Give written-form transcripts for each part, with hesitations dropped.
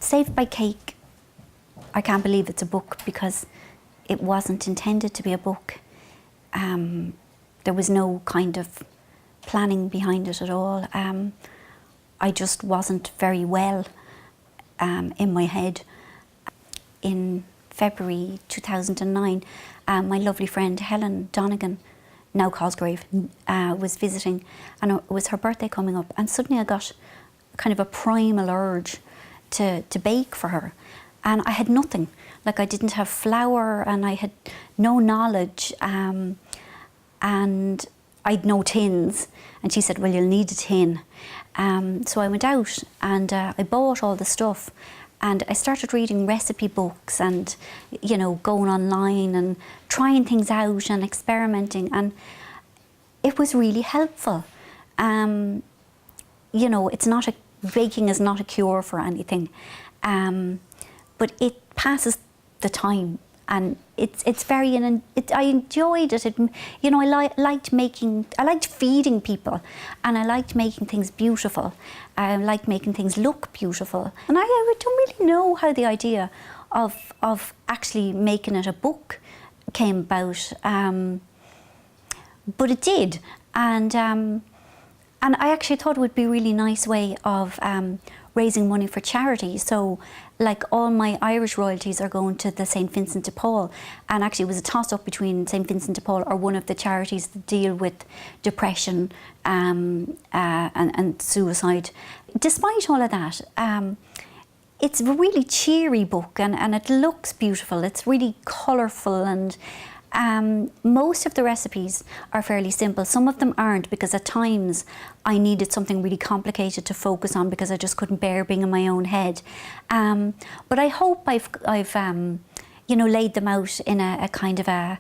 Saved by Cake, I can't believe it's a book because it wasn't intended to be a book. There was no kind of planning behind it at all. I just wasn't very well in my head. In February 2009, my lovely friend Helen Donegan, now Cosgrave, was visiting, and it was her birthday coming up, and suddenly I got kind of a primal urge to bake for her. And I had nothing, like I didn't have flour and I had no knowledge, and I'd no tins. And she said, well, you'll need a tin. So I went out and I bought all the stuff, and I started reading recipe books and, you know, going online and trying things out and experimenting, and it was really helpful. You know, baking is not a cure for anything, but it passes the time, and it's very, I enjoyed it. You know, I liked feeding people, and I liked making things beautiful. I liked making things look beautiful, and I don't really know how the idea of actually making it a book came about, but it did, and I actually thought it would be a really nice way of raising money for charity. So, like, all my Irish royalties are going to the St. Vincent de Paul, and actually it was a toss-up between St. Vincent de Paul or one of the charities that deal with depression and suicide. Despite all of that, it's a really cheery book, and it looks beautiful. It's really colourful, and most of the recipes are fairly simple. Some of them aren't, because at times I needed something really complicated to focus on because I just couldn't bear being in my own head. But I hope I've you know, laid them out in a kind of an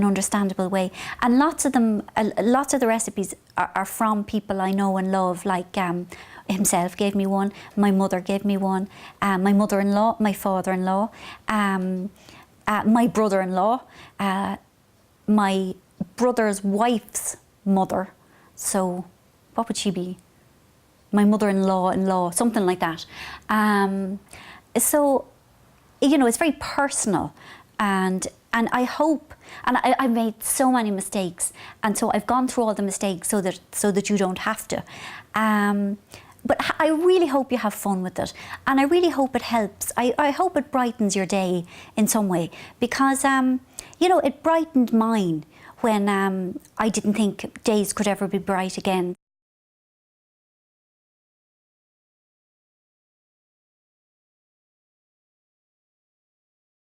understandable way. And lots of the recipes are from people I know and love, like himself gave me one, my mother gave me one, my mother-in-law, my father-in-law, my brother-in-law, my brother's wife's mother. So what would she be? My mother-in-law, something like that. So, you know, it's very personal, and I hope, and I made so many mistakes, and so I've gone through all the mistakes so that you don't have to. But I really hope you have fun with it, and I really hope it helps. I hope it brightens your day in some way, because you know, it brightened mine when I didn't think days could ever be bright again.